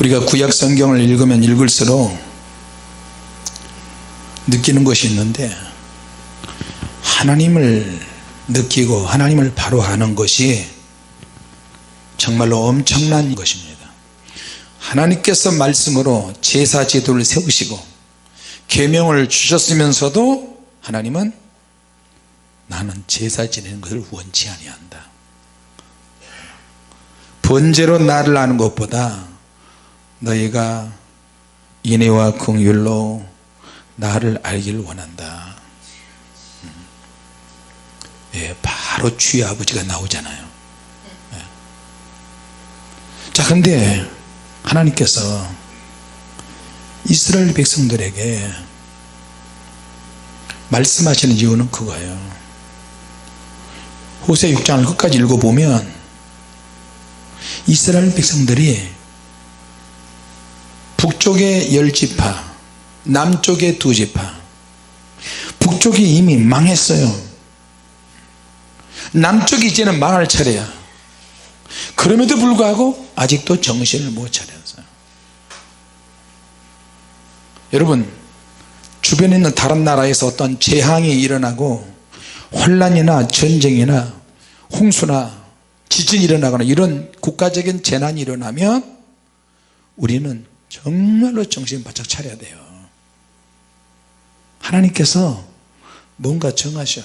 우리가 구약 성경을 읽으면 읽을수록 느끼는 것이 있는데, 하나님을 느끼고 하나님을 바로 아는 것이 정말로 엄청난 것입니다. 하나님께서 말씀으로 제사 제도를 세우시고 계명을 주셨으면서도 하나님은 나는 제사 지내는 것을 원치 아니한다. 번제로 나를 아는 것보다 너희가 인애와 긍휼로 나를 알기를 원한다. 예, 바로 주의 아버지가 나오잖아요. 예. 자, 근데 하나님께서 이스라엘 백성들에게 말씀하시는 이유는 그거예요. 호세 6장을 끝까지 읽어보면 이스라엘 백성들이 북쪽에 10지파, 남쪽에 2지파, 북쪽이 이미 망했어요. 남쪽이 이제는 망할 차례야. 그럼에도 불구하고 아직도 정신을 못 차렸어요. 여러분, 주변에 있는 다른 나라에서 어떤 재앙이 일어나고 혼란이나 전쟁이나 홍수나 지진이 일어나거나 이런 국가적인 재난이 일어나면 우리는 정말로 정신 바짝 차려야 돼요. 하나님께서 뭔가 정하셔.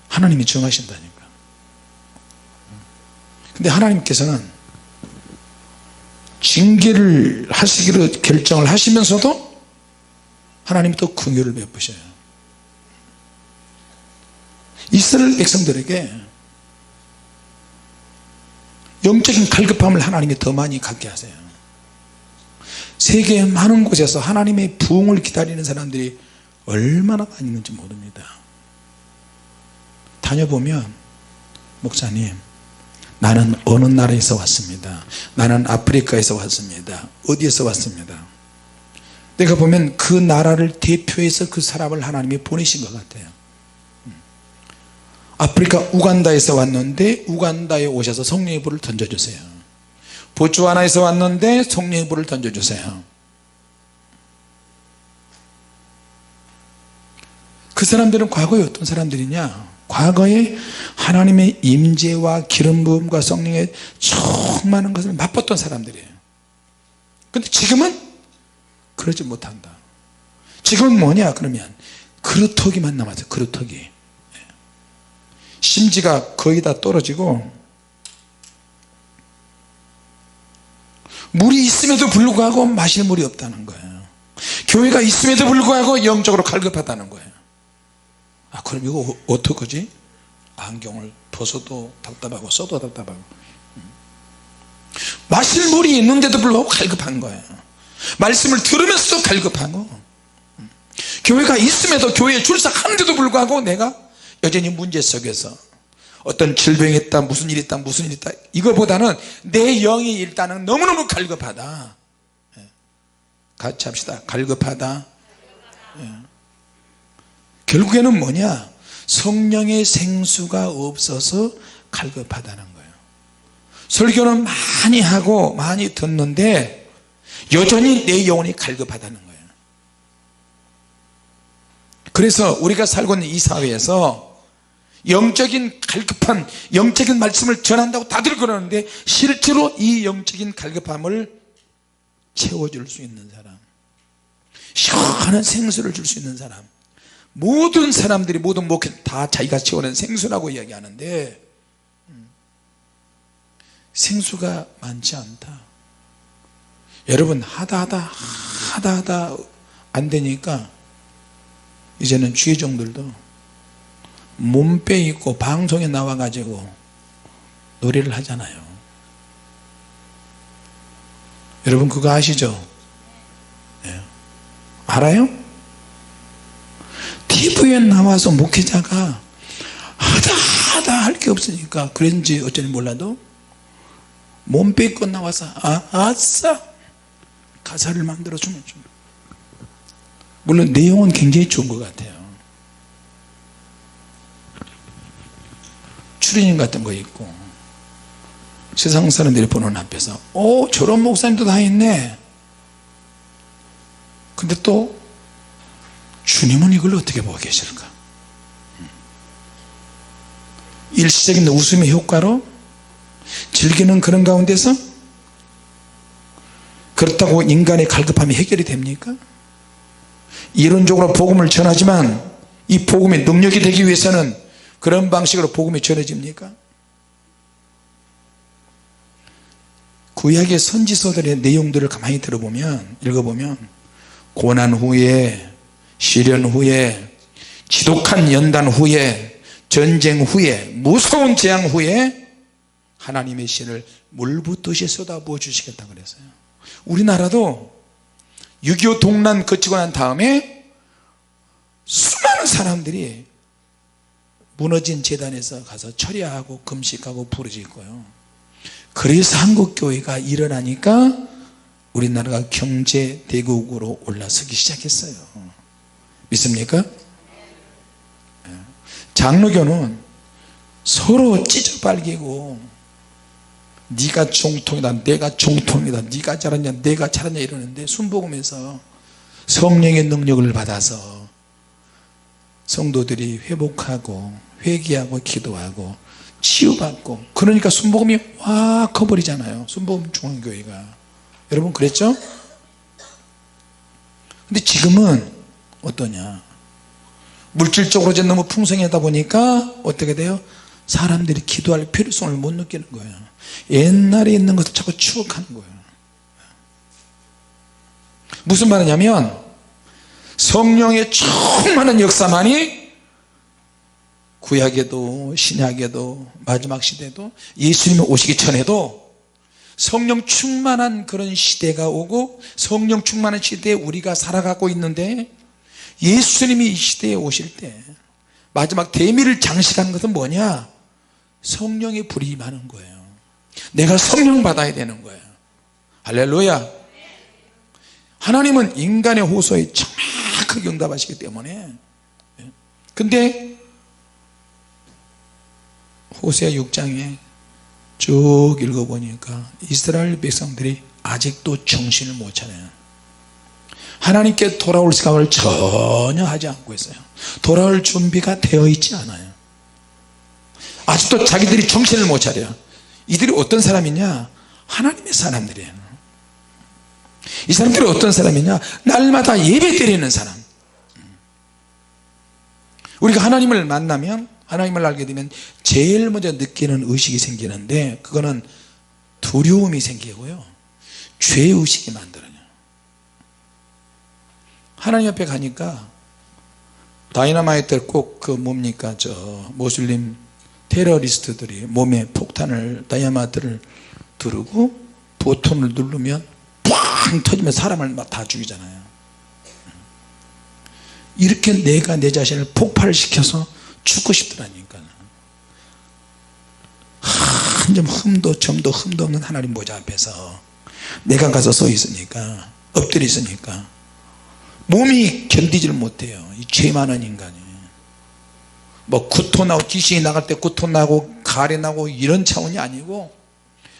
하나님이 정하신다니까. 근데 하나님께서는 징계를 하시기로 결정을 하시면서도 하나님이 또 긍휼을 베푸셔요. 이스라엘 백성들에게 영적인 갈급함을 하나님이 더 많이 갖게 하세요. 세계의 많은 곳에서 하나님의 부흥을 기다리는 사람들이 얼마나 많이 있는지 모릅니다. 다녀보면, 목사님, 나는 어느 나라에서 왔습니다. 나는 아프리카에서 왔습니다. 어디에서 왔습니다. 내가 보면 그 나라를 대표해서 그 사람을 하나님이 보내신 것 같아요. 아프리카 우간다에서 왔는데 우간다에 오셔서 성령의 불을 던져주세요. 보츠와나에서 왔는데 성령의 불을 던져주세요. 그 사람들은 과거에 어떤 사람들이냐, 과거에 하나님의 임재와 기름 부음과 성령의 충만한 것을 맛봤던 사람들이에요. 근데 지금은 그러지 못한다. 지금은 뭐냐 그러면 그루터기만 남았어요. 그루터기. 심지가 거의 다 떨어지고 물이 있음에도 불구하고 마실 물이 없다는 거예요. 교회가 있음에도 불구하고 영적으로 갈급하다는 거예요. 아, 그럼 이거 어떡하지? 안경을 벗어도 답답하고 써도 답답하고. 마실 물이 있는데도 불구하고 갈급한 거예요. 말씀을 들으면서도 갈급하고, 교회가 있음에도 교회에 출석하는데도 불구하고 내가 여전히 문제 속에서 어떤 질병이 있다, 무슨 일이 있다, 무슨 일이 있다, 이거보다는 내 영이 일단은 너무너무 갈급하다. 같이 합시다. 갈급하다. 결국에는 뭐냐, 성령의 생수가 없어서 갈급하다는 거예요. 설교는 많이 하고 많이 듣는데 여전히 내 영혼이 갈급하다는 거예요. 그래서 우리가 살고 있는 이 사회에서 영적인 갈급한, 영적인 말씀을 전한다고 다들 그러는데 실제로 이 영적인 갈급함을 채워줄 수 있는 사람, 시원한 생수를 줄 수 있는 사람, 모든 사람들이, 모든 목회 다 자기가 채워낸 생수라고 이야기하는데 생수가 많지 않다. 여러분, 하다 안 되니까 이제는 주의종들도 몸빼 입고 방송에 나와가지고 노래를 하잖아요. 여러분 그거 아시죠? 네. 알아요? TV에 나와서 목회자가 하다 할 게 없으니까 그런지 어쩐지 몰라도 몸빼 입고 나와서 아싸 가사를 만들어주면 좀, 물론 내용은 굉장히 좋은 것 같아요. 추리닝 같은 거 입고 세상 사람들이 보는 앞에서 저런 목사님도 다 있네. 근데 또 주님은 이걸 어떻게 보고 계실까? 일시적인 웃음의 효과로 즐기는 그런 가운데서 그렇다고 인간의 갈급함이 해결이 됩니까? 이론적으로 복음을 전하지만 이 복음의 능력이 되기 위해서는 그런 방식으로 복음이 전해집니까? 구약의 선지서들의 내용들을 가만히 들어보면, 읽어보면 고난 후에, 시련 후에, 지독한 연단 후에, 전쟁 후에, 무서운 재앙 후에 하나님의 신을 물붓듯이 쏟아부어 주시겠다고 그랬어요. 우리나라도 6.25 동란 거치고 난 다음에 수많은 사람들이 무너진 재단에서 가서 철야하고 금식하고 부르짖고요. 그래서 한국교회가 일어나니까 우리나라가 경제대국으로 올라서기 시작했어요. 믿습니까? 장로교는 서로 찢어빨기고 네가 정통이다, 내가 정통이다, 네가 잘하냐, 내가 잘하냐 이러는데, 순복음에서 성령의 능력을 받아서 성도들이 회복하고 회개하고 기도하고 치유받고, 그러니까 순복음이 확 커버리잖아요. 순복음 중앙교회가. 여러분 그랬죠? 근데 지금은 어떠냐, 물질적으로 이제 너무 풍성하다 보니까 어떻게 돼요? 사람들이 기도할 필요성을 못 느끼는 거예요. 옛날에 있는 것을 자꾸 추억하는 거예요. 무슨 말이냐면 성령의 충만한 역사만이 구약에도 신약에도 마지막 시대도 예수님이 오시기 전에도 성령 충만한 그런 시대가 오고, 성령 충만한 시대에 우리가 살아가고 있는데, 예수님이 이 시대에 오실 때 마지막 대미를 장식하는 것은 뭐냐? 성령의 불이 임하는 거예요. 내가 성령 받아야 되는 거예요. 할렐루야. 하나님은 인간의 호소에 정확하게 응답하시기 때문에. 근데 호세아 6장에 쭉 읽어보니까 이스라엘 백성들이 아직도 정신을 못 차려요. 하나님께 돌아올 생각을 전혀 하지 않고 있어요. 돌아올 준비가 되어 있지 않아요. 아직도 자기들이 정신을 못 차려요. 이들이 어떤 사람이냐? 하나님의 사람들이에요. 이 사람들이 어떤 사람이냐? 날마다 예배 드리는 사람. 우리가 하나님을 만나면, 하나님을 알게 되면 제일 먼저 느끼는 의식이 생기는데, 그거는 두려움이 생기고요, 죄의식이 만들어요. 하나님 앞에 가니까 다이너마이트를 꼭 그 뭡니까, 저 모슬림 테러리스트들이 몸에 폭탄을, 다이너마이트를 두르고 버튼을 누르면 팡 터지면 사람을 막 다 죽이잖아요. 이렇게 내가 내 자신을 폭발시켜서 죽고 싶더라니까. 한 점 흠도 점도 흠도 없는 하나님 보좌 앞에서 내가 가서 서 있으니까, 엎드려 있으니까 몸이 견디지를 못해요. 이 죄 많은 인간이. 뭐 구토 나고, 귀신이 나갈 때 구토 나고 가래 나고 이런 차원이 아니고,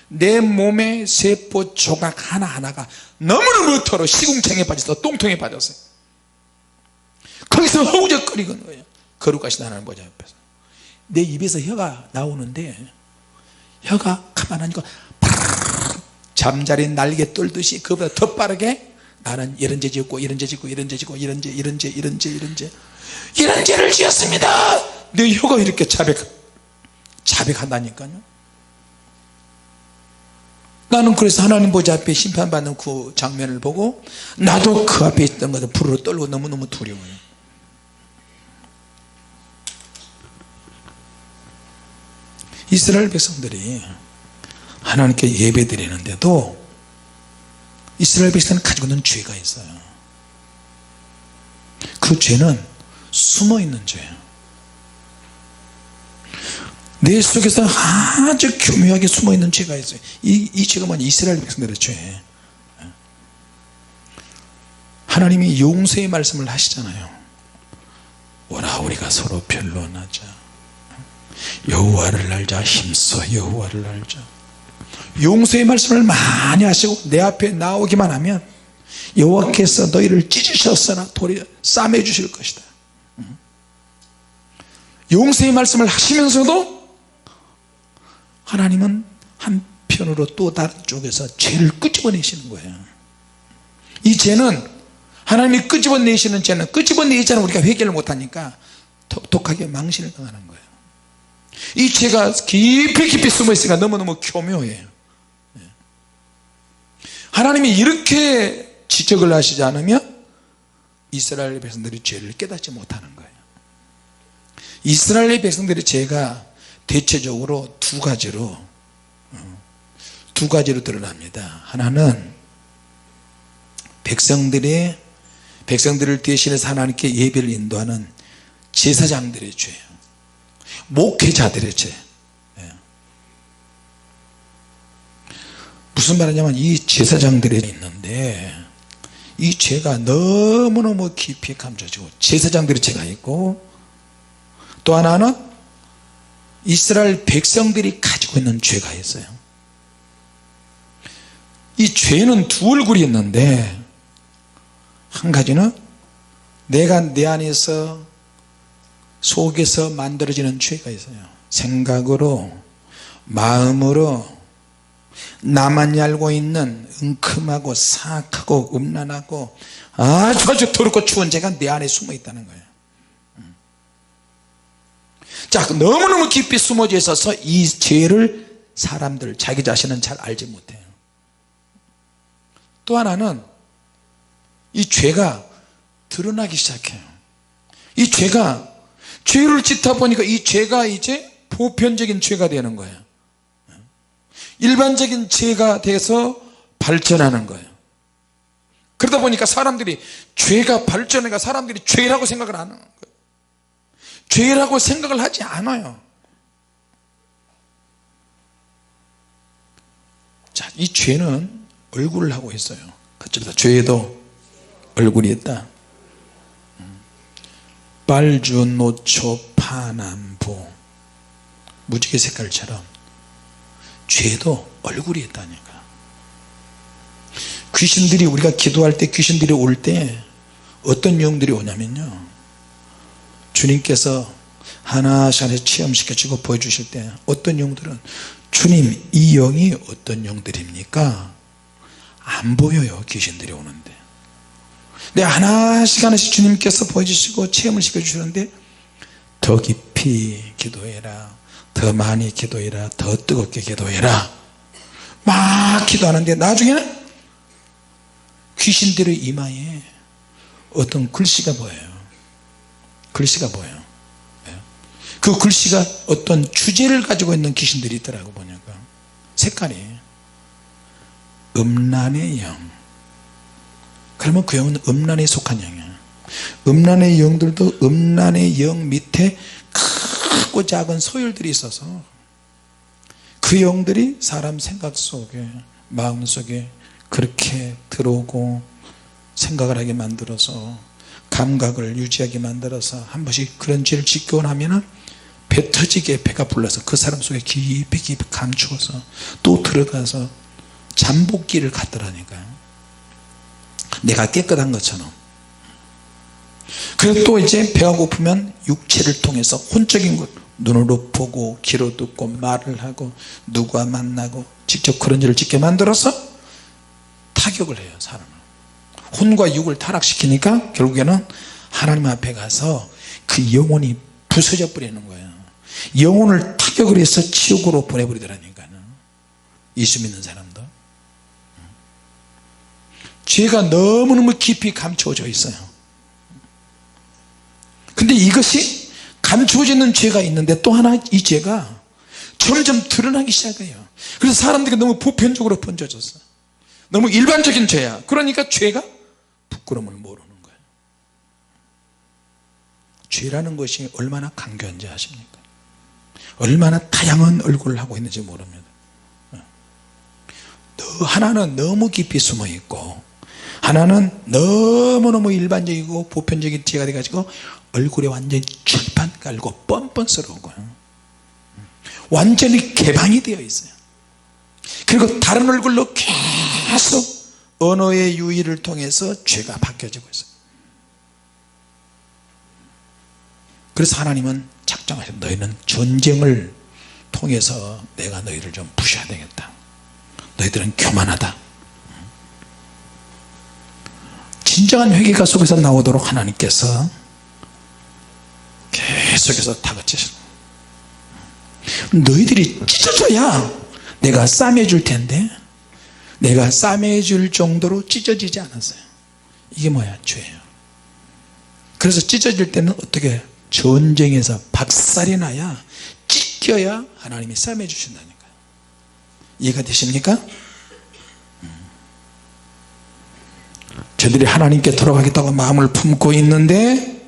내 몸의 세포 조각 하나하나가 너무너무 시궁창에 빠져서 똥통에 빠졌어요. 거기서 허우적거리는 거예요. 거룩하신 하나님 보좌 앞에서. 내 입에서 혀가 나오는데, 혀가 가만하니까 잠자리 날개 떨듯이 그보다 더 빠르게 나는 이런 죄 지었고 이런 죄 짓고 이런 죄 짓고 이런 죄를 지었습니다. 내 혀가 이렇게 자백한다니까요. 나는 그래서 하나님 보좌 앞에 심판받는 그 장면을 보고 나도 그 앞에 있던 것을 부르르 떨고 너무너무 두려워요. 이스라엘 백성들이 하나님께 예배 드리는데도 이스라엘 백성은 가지고 있는 죄가 있어요. 그 죄는 숨어있는 죄예요. 내 속에서 아주 교묘하게 숨어있는 죄가 있어요. 이 죄가 뭐냐? 이스라엘 백성들의 죄. 하나님이 용서의 말씀을 하시잖아요. 오라 우리가 서로 변론하자. 여호와를 알자. 힘써 여호와를 알자. 용서의 말씀을 많이 하시고 내 앞에 나오기만 하면 여호와께서 너희를 찢으셨으나 도리어 싸매 주실 것이다. 용서의 말씀을 하시면서도 하나님은 한편으로 또 다른 쪽에서 죄를 끄집어내시는 거예요. 이 죄는 하나님이 끄집어내시는 죄는 끄집어내자는 우리가 회개를 못하니까 독하게 망신을 당하는 거예요. 이 죄가 깊이 숨어 있으니까 너무너무 교묘해요. 하나님이 이렇게 지적을 하시지 않으면 이스라엘 백성들이 죄를 깨닫지 못하는 거예요. 이스라엘 백성들의 죄가 대체적으로 두 가지로 드러납니다. 하나는 백성들을 대신해서 하나님께 예배를 인도하는 제사장들의 죄예요. 목회자들의 죄. 무슨 말이냐면 이 제사장들이 있는데 이 죄가 너무너무 깊이 감춰지고 제사장들의 죄가 있고 또 하나는 이스라엘 백성들이 가지고 있는 죄가 있어요. 이 죄는 두 얼굴이 있는데 한 가지는 내가 내 안에서 속에서 만들어지는 죄가 있어요. 생각으로 마음으로 나만이 알고 있는 은큼하고 사악하고 음란하고 아주 더럽고 추운 죄가 내 안에 숨어 있다는 거예요. 자, 너무너무 깊이 숨어져 있어서 이 죄를 사람들 자기 자신은 잘 알지 못해요. 또 하나는 이 죄가 드러나기 시작해요. 이 죄를 짓다 보니까 이 죄가 이제 보편적인 죄가 되는 거예요. 일반적인 죄가 돼서 발전하는 거예요. 그러다 보니까 사람들이 죄가 발전해가 사람들이 죄라고 생각을 안 하는 거예요. 죄라고 생각을 하지 않아요. 자, 이 죄는 얼굴을 하고 있어요. 그쪽에다 죄에도 얼굴이 있다. 빨주 노초 파남보 무지개 색깔처럼 죄도 얼굴이 있다니까. 귀신들이 우리가 기도할 때 귀신들이 올 때 어떤 영들이 오냐면요, 주님께서 하나씩 하나씩 체험시켜주고 보여주실 때 어떤 영들은 주님 이 영이 어떤 영들입니까? 안 보여요. 귀신들이 오는데 근데 하나씩 하나씩 주님께서 보여주시고 체험을 시켜주시는데 더 깊이 기도해라, 더 많이 기도해라, 더 뜨겁게 기도해라 막 기도하는데 나중에는 귀신들의 이마에 어떤 글씨가 보여요. 글씨가 보여요. 그 글씨가 어떤 주제를 가지고 있는 귀신들이 있더라고. 보니까 색깔이 음란의 영. 그러면 그 영은 음란에 속한 영이야. 음란의 영들도 음란의 영 밑에 크고 작은 소열들이 있어서 그 영들이 사람 생각 속에 마음 속에 그렇게 들어오고 생각을 하게 만들어서 감각을 유지하게 만들어서 한 번씩 그런 죄를 짓고 나면은 배 터지게 배가 불러서 그 사람 속에 깊이 감추어서 또 들어가서 잠복기를 갖더라니까요. 내가 깨끗한 것처럼. 그래서 또 이제 배가 고프면 육체를 통해서 혼적인 것, 눈으로 보고 귀로 듣고 말을 하고 누구와 만나고 직접 그런 일을 짓게 만들어서 타격을 해요. 사람을 혼과 육을 타락시키니까 결국에는 하나님 앞에 가서 그 영혼이 부서져 버리는 거예요. 영혼을 타격을 해서 지옥으로 보내버리더라니까요. 예수 믿는 사람도 죄가 너무너무 깊이 감추어져 있어요. 근데 이것이 감추어져 있는 죄가 있는데 또 하나 이 죄가 점점 드러나기 시작해요. 그래서 사람들이 너무 보편적으로 번져졌어. 너무 일반적인 죄야. 그러니까 죄가 부끄러움을 모르는 거예요. 죄라는 것이 얼마나 강교한지 아십니까? 얼마나 다양한 얼굴을 하고 있는지 모릅니다. 하나는 너무 깊이 숨어 있고 하나는 너무너무 일반적이고 보편적인 죄가 돼가지고 얼굴에 완전히 칠판 깔고 뻔뻔스러운 거예요. 완전히 개방이 되어 있어요. 그리고 다른 얼굴로 계속 언어의 유희를 통해서 죄가 바뀌어지고 있어요. 그래서 하나님은 작정하셨어요. 너희는 전쟁을 통해서 내가 너희를 좀 부셔야 되겠다. 너희들은 교만하다. 진정한 회개가 속에서 나오도록 하나님께서 계속해서 다그치시는, 너희들이 찢어져야 내가 싸매줄 텐데 내가 싸매줄 정도로 찢어지지 않았어요. 이게 뭐야? 죄예요. 그래서 찢어질 때는 어떻게? 전쟁에서 박살이 나야, 찢겨야 하나님이 싸매주신다니까요. 이해가 되십니까? 저들이 하나님께 돌아가겠다고 마음을 품고 있는데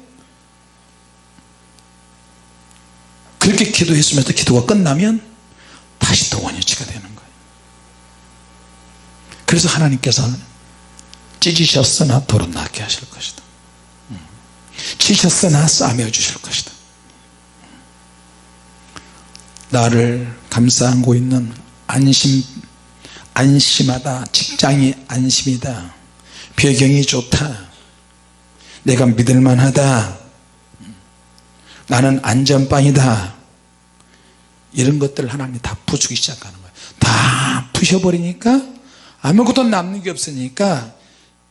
그렇게 기도했으면서 기도가 끝나면 다시 또 원위치가 되는 거예요. 그래서 하나님께서 찢으셨으나 도로 낫게 하실 것이다. 치셨으나 싸매어 주실 것이다. 나를 감싸안고 있는 안심하다, 직장이 안심이다, 배경이 좋다, 내가 믿을만하다, 나는 안전빵이다, 이런 것들을 하나님이 다 부수기 시작하는 거예요. 다 부셔버리니까 아무것도 남는 게 없으니까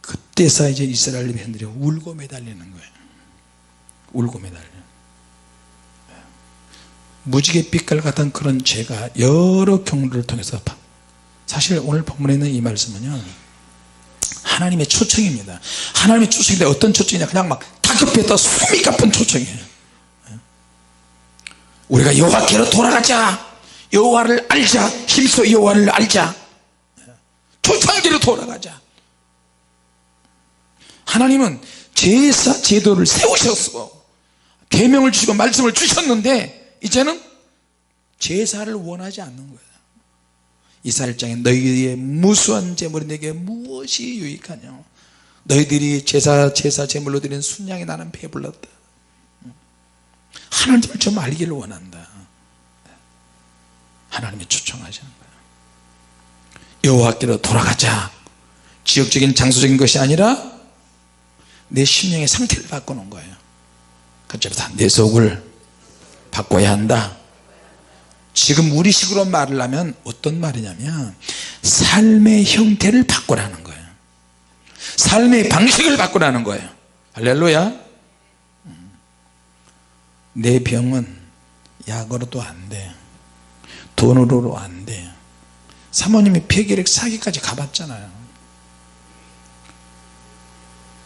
그때서 이제 이스라엘 백성들이 울고 매달리는 거예요. 울고 매달려. 무지개 빛깔 같은 그런 죄가 여러 경우를 통해서, 사실 오늘 본문에 있는 이 말씀은요 하나님의 초청입니다. 하나님의 초청인데 어떤 초청이냐, 그냥 막 다급했다 숨이 가쁜 초청이에요. 우리가 여호와께로 돌아가자, 여호와를 알자, 힘써 여호와를 알자, 초창기로 돌아가자. 하나님은 제사 제도를 세우셨어. 계명을 주시고 말씀을 주셨는데 이제는 제사를 원하지 않는 거예요. 이스라엘장에 너희의 무수한 제물이 내게 무엇이 유익하냐, 너희들이 제사 제물로 드린 순양이 나는 배불렀다. 하나님을 좀 알기를 원한다. 하나님이 초청하시는 거예요. 여호와께로 돌아가자. 지역적인 장소적인 것이 아니라 내 심령의 상태를 바꾸는 거예요. 그쪽에서 내 속을 바꿔야 한다. 지금 우리식으로 말을 하면 어떤 말이냐면 삶의 형태를 바꾸라는 거예요. 삶의 방식을 바꾸라는 거예요. 할렐루야. 내 병은 약으로도 안 돼, 돈으로도 안 돼. 사모님이 폐결핵 사기까지 가봤잖아요.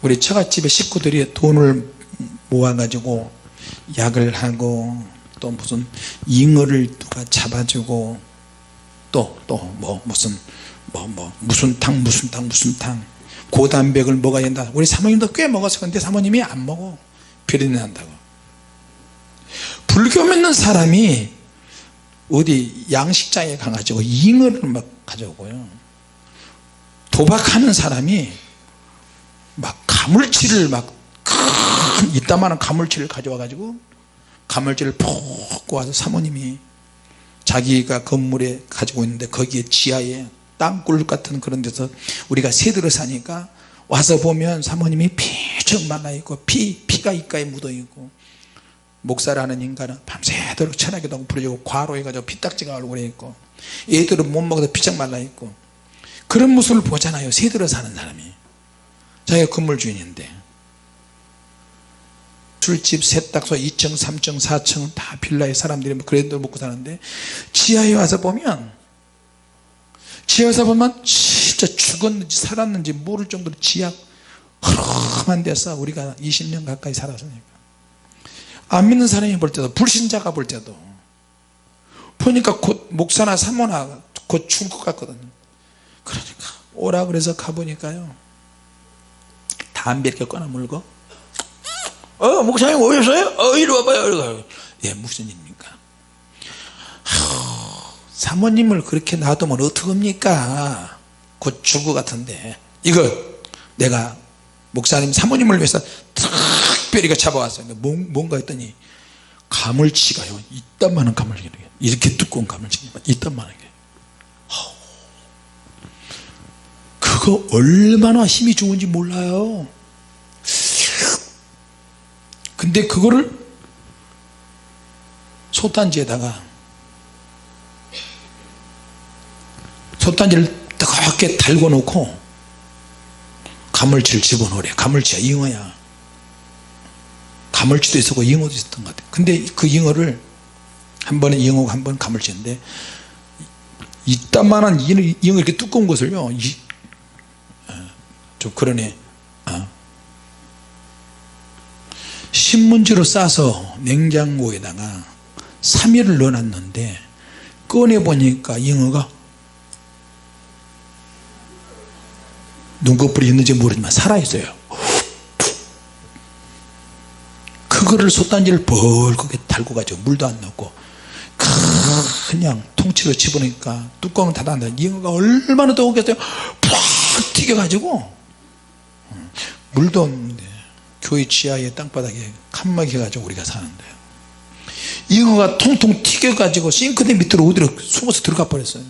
우리 처갓집의 식구들이 돈을 모아가지고 약을 하고, 또 무슨 잉어를 누가 잡아주고, 또 무슨 탕 고단백을 먹어야 된다. 우리 사모님도 꽤 먹었을 건데 사모님이 안 먹어. 비린내 난다고. 불교 믿는 사람이 어디 양식장에 가가지고 잉어를 막 가져오고요, 도박하는 사람이 막 가물치를 막 큰 이따만한 가물치를 가져와 가지고 가물치를 푹 구워서 사모님이 자기가 건물에 가지고 있는데 거기에 지하에 땅굴 같은 그런 데서 우리가 새들을 사니까 와서 보면 사모님이 피쩍 말라있고 피가 입가에 묻어있고, 목사라는 인간은 밤새도록 천하기도 하고 부르짖고 과로해가지고 피딱지가 얼굴에 있고, 애들은 못 먹어서 피쩍 말라있고, 그런 모습을 보잖아요. 새들을 사는 사람이. 자기가 건물 주인인데 술집, 세탁소 2층, 3층, 4층 다 빌라에 사람들이 그래도 먹고 사는데, 지하에 와서 보면 진짜 죽었는지 살았는지 모를 정도로 지하 허름한 데서 우리가 20년 가까이 살았으니까, 안 믿는 사람이 볼 때도, 불신자가 볼 때도 보니까 곧 목사나 사모나 곧 죽을 것 같거든요. 그러니까 오라 그래서 가보니까요, 담배 이렇게 꺼내 물고, 목사님 오셨어요? 이리 와봐요. 예, 무슨 일입니까? 사모님을 그렇게 놔두면 어떡합니까? 곧 죽을 것 같은데, 이거 내가 목사님 사모님을 위해서 특별히 잡아왔어요. 뭔가 했더니 가물치가요, 이딴만한 가물치, 이렇게 두꺼운 가물치, 이딴만한 게 그거 얼마나 힘이 좋은지 몰라요. 근데 그거를 솥단지에다가 솥단지를 뜨겁게 달궈 놓고 가물치를 집어넣으래. 가물치야, 잉어야. 가물치도 있었고 잉어도 있었던 것 같아요. 근데 그 잉어를 한 번에 잉어고 한 번 가물치인데 이따만한 잉어 이렇게 두꺼운 것을요, 좀 그러네. 신문지로 싸서 냉장고에다가 3일을 넣어놨는데 꺼내보니까 잉어가 눈꺼풀이 있는지 모르지만 살아있어요. 그거를 솥단지를 벌겋게 달고 가지고 물도 안 넣고 그냥 통째로 집어넣으니까 뚜껑을 닫았는데 잉어가 얼마나 더우겠어요. 푹 튀겨가지고 물도 없는데 교회 지하에 땅바닥에 칸막이 해가지고 우리가 사는데 잉어가 통통 튀겨가지고 싱크대 밑으로 어디로 숨어서 들어가 버렸어요.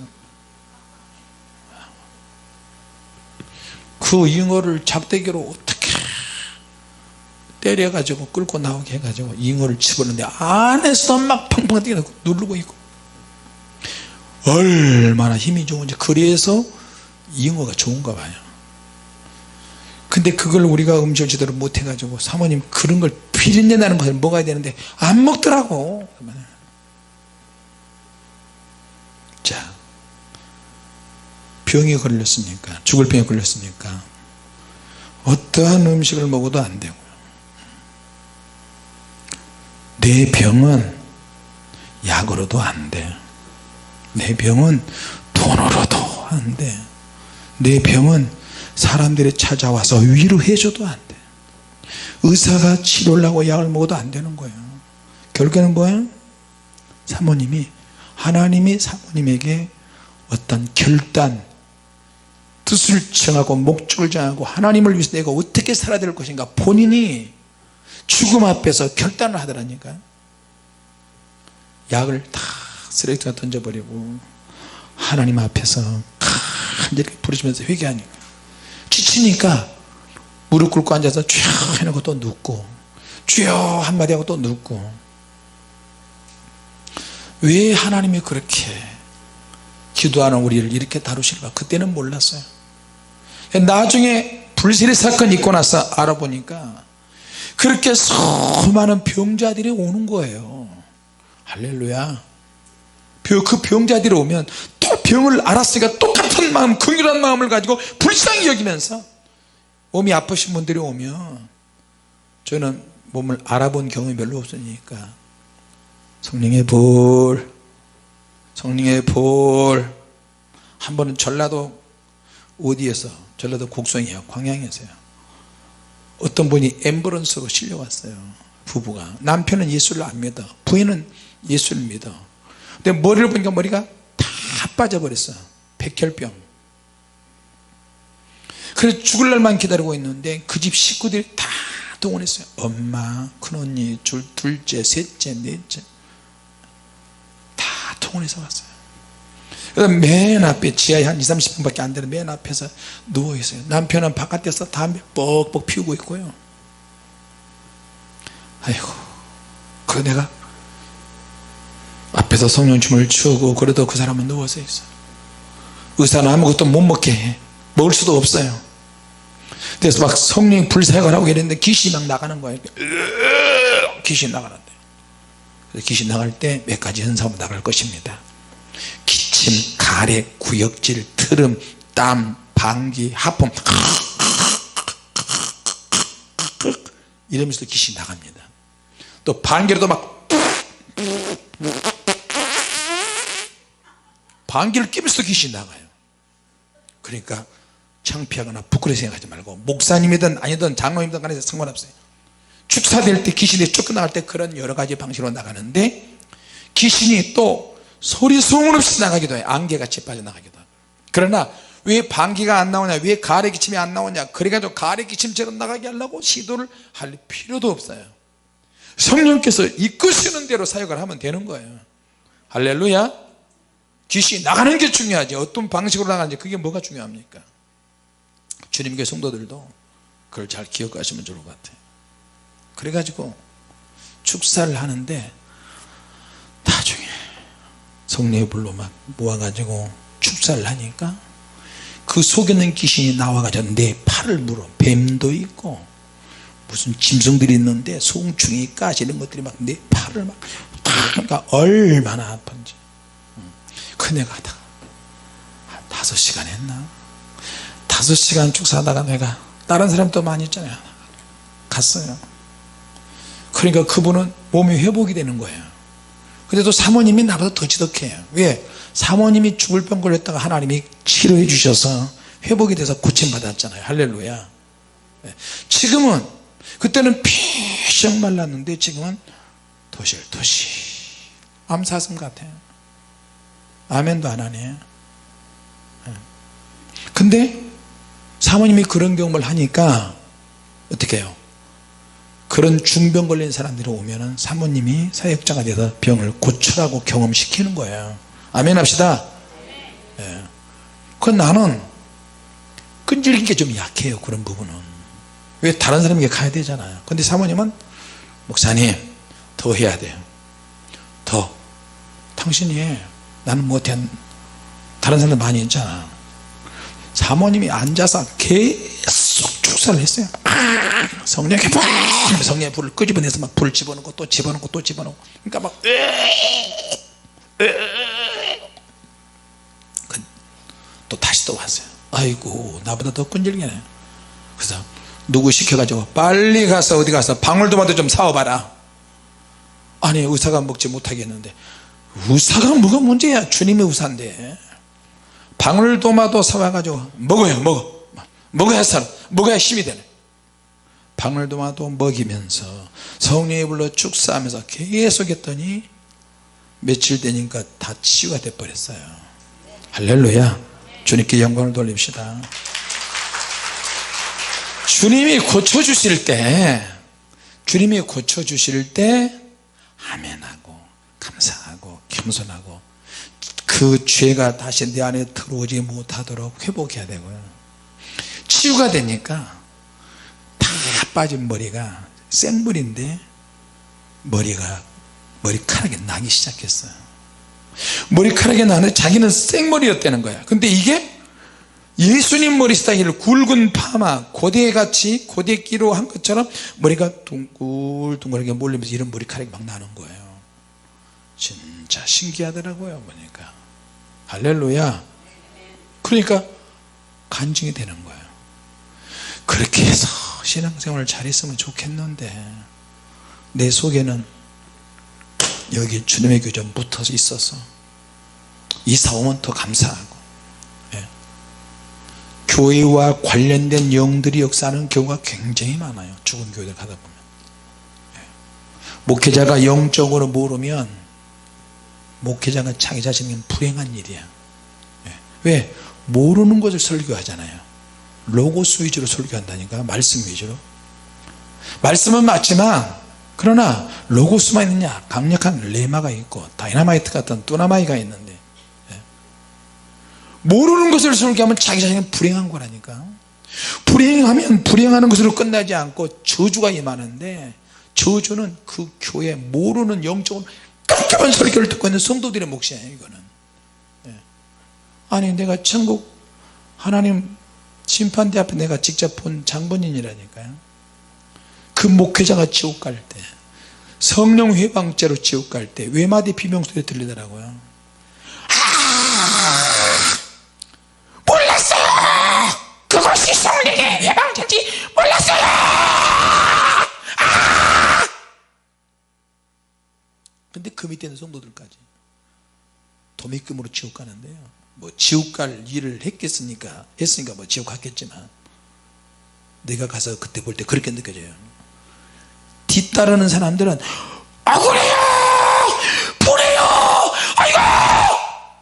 그 잉어를 작대기로 어떻게 때려가지고 끌고 나오게 해가지고 잉어를 집었는데 안에서 막 팡팡 뛰고 누르고 있고 얼마나 힘이 좋은지. 그래서 잉어가 좋은가 봐요. 근데 그걸 우리가 음식을 제대로 못 해가지고 사모님 그런 걸 비린내 나는 것을 먹어야 되는데 안 먹더라고. 자, 병이 걸렸으니까, 죽을 병에 걸렸으니까 어떠한 음식을 먹어도 안 되고요. 내 병은 약으로도 안 돼. 내 병은 돈으로도 안 돼. 내 병은 사람들이 찾아와서 위로해줘도 안 돼. 의사가 치료를 하고 약을 먹어도 안 되는 거예요. 결국에는 뭐예요? 하나님이 사모님에게 어떤 결단, 뜻을 정하고 목적을 정하고 하나님을 위해서 내가 어떻게 살아야 될 것인가 본인이 죽음 앞에서 결단을 하더라니까. 약을 다 쓰레기통에 던져버리고 하나님 앞에서 간절히 부르시면서 회개하니까 지치니까 무릎 꿇고 앉아서 쫙 해놓고 또 눕고 주여 한마디 하고 또 눕고. 왜 하나님이 그렇게 기도하는 우리를 이렇게 다루실까 그때는 몰랐어요. 나중에 불세례 사건이 있고 나서 알아보니까 그렇게 수많은 병자들이 오는 거예요. 할렐루야. 그 병자들이 오면 또 병을 알았으니까 똑같은 마음, 긍휼한 마음을 가지고 불쌍히 여기면서 몸이 아프신 분들이 오면, 저는 몸을 알아본 경험이 별로 없으니까 성령의 불, 성령의 불. 한 번은 전라도 어디에서, 전라도 곡성이에요, 광양에서요. 어떤 분이 앰뷸런스로 실려왔어요. 부부가. 남편은 예수를 안 믿어, 부인은 예수를 믿어. 근데 머리를 보니까 머리가 다 빠져버렸어. 백혈병. 그래서 죽을 날만 기다리고 있는데 그 집 식구들이 다 동원했어요. 엄마, 큰언니, 둘째, 셋째, 넷째 다 동원해서 왔어요. 그래서 맨 앞에, 지하에 한 20-30분밖에 안 되는 맨 앞에서 누워있어요. 남편은 바깥에서 담배 뻑뻑 피우고 있고요. 아이고, 그 내가 앞에서 성령춤을 추고 그래도 그 사람은 누워서 있어요. 의사는 아무것도 못 먹게 해. 먹을 수도 없어요. 그래서 막 성령이 불사역을 하고 이랬는데 귀신이 막 나가는 거예요. 귀신 나가는데, 그래서 귀신 나갈 때 몇 가지 현상으로 나갈 것입니다. 기침, 가래, 구역질, 트름, 땀, 방귀, 하품 이러면서 귀신이 나갑니다. 또 방귀로도 막 방귀를 끼면서 귀신이 나가요. 그러니까 창피하거나 부끄러워 생각하지 말고, 목사님이든 아니든 장로님이든 간에 상관없어요. 축사될 때, 귀신이 쫓겨나갈 때 그런 여러 가지 방식으로 나가는데, 귀신이 또 소리 소문 없이 나가기도 해요. 안개같이 빠져나가기도 하고. 그러나 왜 방귀가 안 나오냐, 왜 가래 기침이 안 나오냐, 그래가지고 가래 기침처럼 나가게 하려고 시도를 할 필요도 없어요. 성령께서 이끄시는 대로 사역을 하면 되는 거예요. 할렐루야. 귀신이 나가는 게 중요하지 어떤 방식으로 나가는지 그게 뭐가 중요합니까? 주님교회 성도들도 그걸 잘 기억하시면 좋을 것 같아요. 그래가지고 축사를 하는데 나중에 성령의 불로 막 모아가지고 축사를 하니까 그 속에 있는 귀신이 나와가지고 내 팔을 물어. 뱀도 있고 무슨 짐승들이 있는데 송충이 가시 이런 것들이 막 내 팔을 막 그러니까 얼마나 아픈지. 그 내가 하다가 한 5시간 했나 5시간 축사하다가 내가 다른 사람도 많이 있잖아요. 갔어요. 그러니까 그분은 몸이 회복이 되는 거예요. 근데 또 사모님이 나보다 더 지독해요. 왜? 사모님이 죽을 병 걸렸다가 하나님이 치료해 주셔서 회복이 돼서 고침받았잖아요. 할렐루야. 지금은 그때는 피식 말랐는데 지금은 도실도실 암사슴 같아요. 아멘도 안 하네. 근데 사모님이 그런 경험을 하니까 어떻게 해요? 그런 중병 걸린 사람들이 오면은 사모님이 사역자가 돼서 병을 고치라고 경험시키는 거예요. 아멘 합시다. 예. 그 나는 끈질긴 게 좀 약해요. 그런 부분은. 왜? 다른 사람에게 가야 되잖아요. 근데 사모님은 목사님 더 해야 돼요. 더 당신이 해. 나는 못해. 다른 사람들 많이 있잖아. 사모님이 앉아서 계속 축사를 했어요. 성령의 불, 성령의 불을 끄집어내서 막 불 집어넣고 또 집어넣고 또 집어넣고. 그러니까 막 또 다시 또 왔어요. 아이고 나보다 더 끈질기네. 그래서 누구 시켜가지고 빨리 가서 어디 가서 방울토마토 좀 사와봐라. 아니 의사가 먹지 못하겠는데. 의사가 뭐가 문제야. 주님의 의사인데. 방울토마토 사와가지고 먹어요. 먹어야 살아. 먹어야 힘이 되네. 방울토마토 먹이면서 성령의 불로 축사하면서 계속 했더니 며칠 되니까 다 치유가 돼버렸어요. 할렐루야. 주님께 영광을 돌립시다. 주님이 고쳐주실 때 아멘하고 감사하고 겸손하고 그 죄가 다시 내 안에 들어오지 못하도록 회복해야 되고요. 치유가 되니까 다 빠진 머리가 생머리인데 머리카락이 나기 시작했어요. 머리카락이 나는데 자기는 생머리였다는 거야. 근데 이게 예수님 머리 스타일을 굵은 파마 고데같이 고데기로 한 것처럼 머리가 둥글둥글하게 몰리면서 이런 머리카락이 막 나는 거예요. 진짜 신기하더라고요. 보니까 할렐루야. 그러니까 간증이 되는 거예요. 그렇게 해서 신앙생활을 잘했으면 좋겠는데 내 속에는 여기 주님의 교회 좀 붙어서 있어서 이사 오면 더 감사하고, 예. 교회와 관련된 영들이 역사하는 경우가 굉장히 많아요. 죽은 교회들 가다 보면, 예. 목회자가 영적으로 모르면 목회자가 자기 자신에게 불행한 일이야. 예. 왜? 모르는 것을 설교하잖아요. 로고스 위주로 설교한다니까. 말씀 위주로. 말씀은 맞지만 그러나 로고스만 있느냐? 강력한 레마가 있고 다이너마이트 같은 뚜나마이가 있는데, 예. 모르는 것을 설교하면 자기 자신이 불행한 거라니까. 불행하면 불행하는 것으로 끝나지 않고 저주가 임하는데, 저주는 그 교회 모르는 영적으로 깜깜한 설교를 듣고 있는 성도들의 몫이에요. 이거는, 예. 아니 내가 천국 하나님 심판대 앞에 내가 직접 본 장본인이라니까요. 그 목회자가 지옥 갈 때, 성령 회방죄로 지옥 갈 때 외마디 비명소리 들리더라고요. 몰랐어요. 그것이 성령의 회방죄인지 몰랐어요. 근데 그 밑에 있는 성도들까지 도미금으로 지옥 가는데요. 뭐 지옥 갈 일을 했으니까 뭐 지옥 갔겠지만, 내가 가서 그때 볼 때 그렇게 느껴져요. 뒤따르는 사람들은 억울해요, 불해요, 아이고,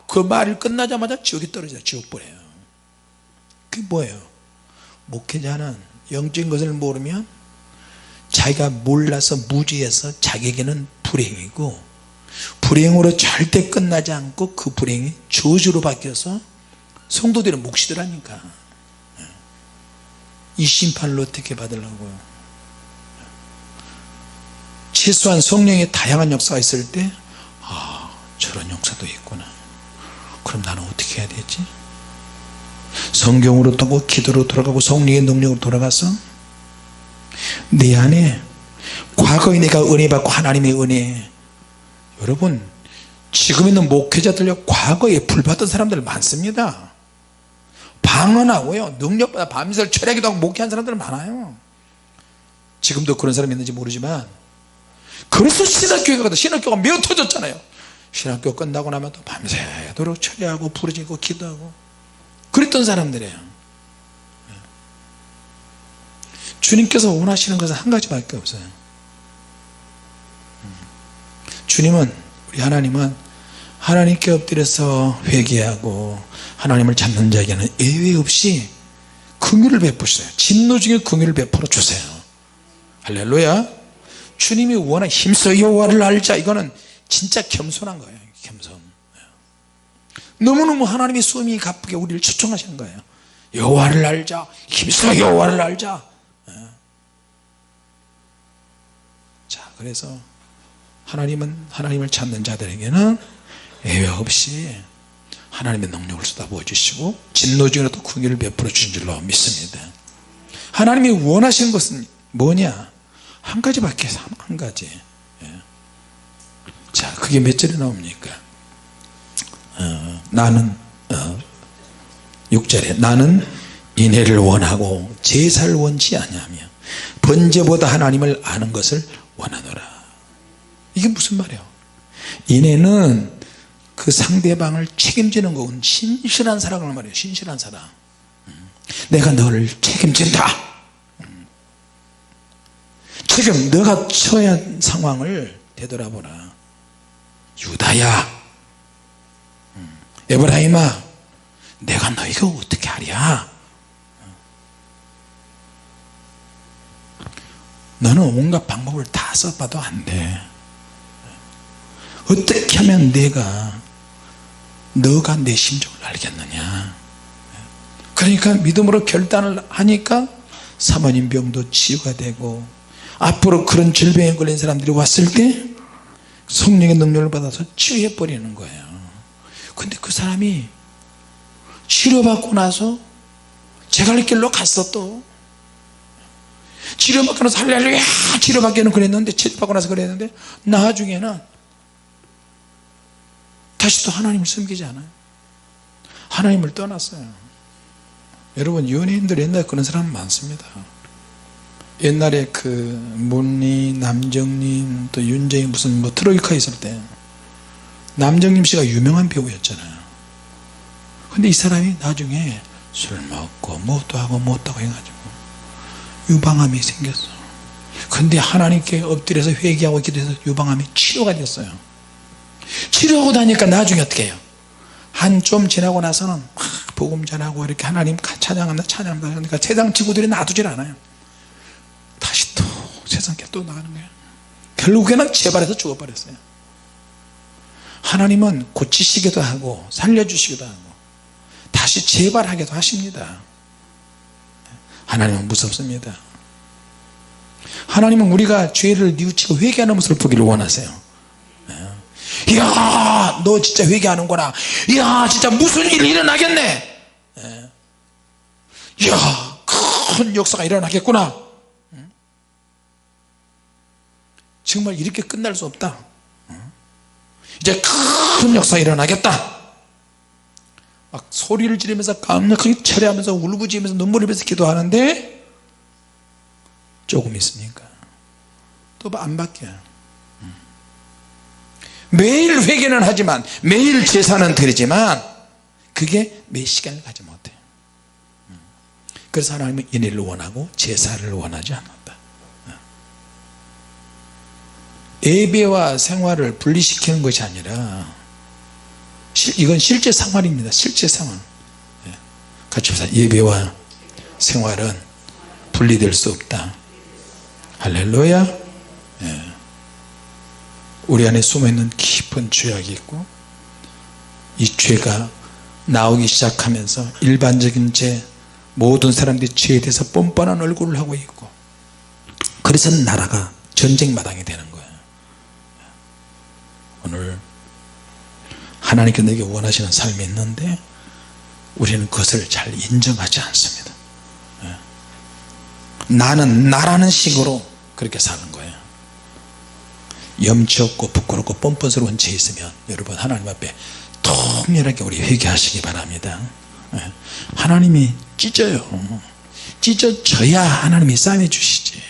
그 말을 끝나자마자 지옥에 떨어져요. 지옥 보내요. 그게 뭐예요? 목회자는 영적인 것을 모르면 자기가 몰라서 무지해서 자기에게는 불행이고, 불행으로 절대 끝나지 않고 그 불행이 저주로 바뀌어서 성도들은 몫이더라니까. 이 심판을 어떻게 받으려고요? 최소한 성령의 다양한 역사가 있을 때 저런 역사도 있구나. 그럼 나는 어떻게 해야 되지? 성경으로 또 기도로 돌아가고 성령의 능력으로 돌아가서 내 안에 과거에 내가 은혜 받고 하나님의 은혜, 여러분 지금 있는 목회자들 과거에 불받은 사람들 많습니다. 방언하고요 능력보다 밤새를 철야기도 하고 목회한 사람들 많아요. 지금도 그런 사람이 있는지 모르지만, 그래서 신학교가 매우 터졌잖아요. 신학교 끝나고 나면 또 밤새도록 철야하고 부르짖고 기도하고 그랬던 사람들이에요. 주님께서 원하시는 것은 한 가지밖에 없어요. 주님은, 우리 하나님은 하나님께 엎드려서 회개하고 하나님을 찾는 자에게는 예외 없이 긍휼을 베푸세요. 진노 중에 긍휼을 베풀어 주세요. 할렐루야. 주님이 원하는 힘써 여호와를 알자, 이거는 진짜 겸손한 거예요. 겸손. 너무너무 하나님의 쏘미 갚게 우리를 초청하시는 거예요. 여호와를 알자, 힘써 여호와를 알자. 자, 그래서 하나님은 하나님을 찾는 자들에게는 예외 없이 하나님의 능력을 쏟아부어 주시고 진노 중에도 긍휼을 베풀어 주신 줄로 믿습니다. 하나님이 원하시는 것은 뭐냐? 한 가지밖에 없어요. 한 가지. 자, 그게 몇 절에 나옵니까? 나는 6절에 나는 인애를 원하고 제사를 원치 아니하며 번제보다 하나님을 아는 것을 원하노라. 이게 무슨 말이에요? 인애는 그 상대방을 책임지는 거는 신실한 사랑을 말해요. 신실한 사랑. 내가 너를 책임진다. 지금 너가 처해야 한 상황을 되돌아보라. 유다야, 에브라임아, 내가 너희가 어떻게 하랴? 너는 온갖 방법을 다 써봐도 안 돼. 어떻게 하면 너가 내 심정을 알겠느냐? 그러니까 믿음으로 결단을 하니까 사모님 병도 치유가 되고, 앞으로 그런 질병에 걸린 사람들이 왔을 때 성령의 능력을 받아서 치유해 버리는 거예요. 근데 그 사람이 치료받고 나서 제갈 길로 갔어. 또 치료받고 나서 할렐루야 치료받기는 그랬는데, 치료받고 나서 그랬는데 나중에는 다시 또 하나님을 섬기지 않아요. 하나님을 떠났어요. 여러분, 연예인들 옛날에 그런 사람 많습니다. 옛날에 그 문리, 남정님, 또 윤정이 무슨 트로이카 있을 때 남정님 씨가 유명한 배우였잖아요. 근데 이 사람이 나중에 술 먹고 뭣도 하고 해가지고 유방암이 생겼어. 근데 하나님께 엎드려서 회개하고 기도해서 유방암이 치료가 됐어요. 치료하고 나니까 나중에 어떻게 해요? 한 좀 지나고 나서는 막 복음 전하고 이렇게 하나님 찬양한다 그러니까 세상 친구들이 놔두질 않아요. 다시 또 세상에 또 나가는 거예요. 결국에는 재발해서 죽어버렸어요. 하나님은 고치시기도 하고 살려주시기도 하고 다시 재발하기도 하십니다. 하나님은 무섭습니다. 하나님은 우리가 죄를 뉘우치고 회개하는 모습을 보기를 원하세요. 이야, 너 진짜 회개하는구나. 이야, 진짜 무슨 일이 일어나겠네. 이야, 큰 역사가 일어나겠구나. 정말 이렇게 끝날 수 없다. 이제 큰 역사가 일어나겠다. 막 소리를 지르면서 강력하게 철회하면서 울부짖으면서 눈물을 흘리면서 기도하는데 조금 있으니까 또 안 바뀌어요. 매일 회개는 하지만, 매일 제사는 드리지만 그게 몇 시간을 가지 못해요. 그래서 하나님은 인애를 원하고 제사를 원하지 않는다. 예배와 생활을 분리시키는 것이 아니라 이건 실제 생활입니다. 실제 생활. 같이 보세요. 예배와 생활은 분리될 수 없다. 할렐루야. 우리 안에 숨어있는 깊은 죄악이 있고, 이 죄가 나오기 시작하면서 일반적인 죄, 모든 사람들이 죄에 대해서 뻔뻔한 얼굴을 하고 있고, 그래서 나라가 전쟁 마당이 되는 거예요. 오늘 하나님께서 내게 원하시는 삶이 있는데 우리는 그것을 잘 인정하지 않습니다. 나는 나라는 식으로 그렇게 사는 거예요. 염치 없고 부끄럽고 뻔뻔스러운 죄 있으면 여러분 하나님 앞에 통렬하게 우리 회개하시기 바랍니다. 하나님이 찢어져야 하나님이 싸매 주시지,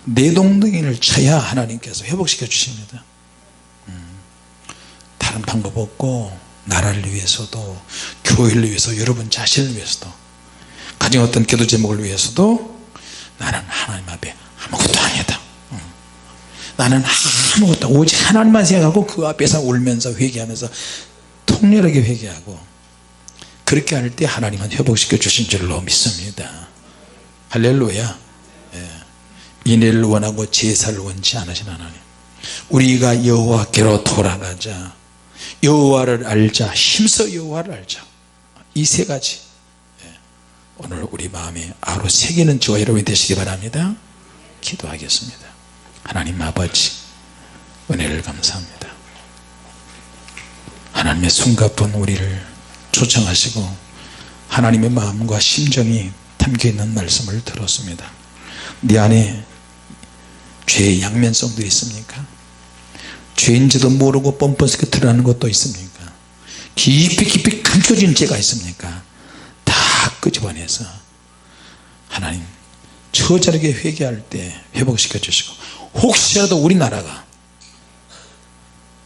내 동댕이를 쳐야 하나님께서 회복시켜 주십니다. 다른 방법 없고, 나라를 위해서도, 교회를 위해서, 여러분 자신을 위해서도, 가정 어떤 기도 제목을 위해서도 나는 하나님 앞에 아무것도 아니다, 나는 아무것도 오직 하나님만 생각하고 그 앞에서 울면서 회개하면서 통렬하게 회개하고, 그렇게 할 때 하나님은 회복시켜 주신 줄로 믿습니다. 할렐루야. 인애를 원하고 제사를 원치 않으신 하나님, 우리가 여호와께로 돌아가자, 여호와를 알자, 힘써 여호와를 알자, 이 세 가지 오늘 우리 마음에 아로 새기는 저와 여러분이 되시기 바랍니다. 기도하겠습니다. 하나님 아버지, 은혜를 감사합니다. 하나님의 숨가쁜 우리를 초청하시고 하나님의 마음과 심정이 담겨있는 말씀을 들었습니다. 네 안에 죄의 양면성도 있습니까? 죄인지도 모르고 뻔뻔스럽게 드러나는 것도 있습니까? 깊이 감춰진 죄가 있습니까? 다 끄집어내서 하나님 처절하게 회개할 때 회복시켜 주시고, 혹시라도 우리나라가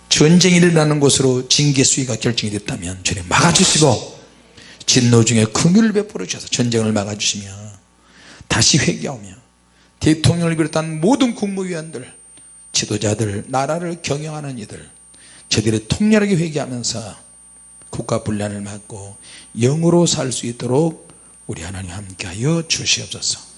전쟁이 일어나는 곳으로 징계 수위가 결정이 됐다면 주님 막아주시고, 진노 중에 긍휼을 베풀어 주셔서 전쟁을 막아주시며, 다시 회개하며 대통령을 비롯한 모든 국무위원들, 지도자들, 나라를 경영하는 이들, 저들이 통렬하게 회개하면서 국가 분란을 막고 영으로 살 수 있도록 우리 하나님 함께하여 주시옵소서.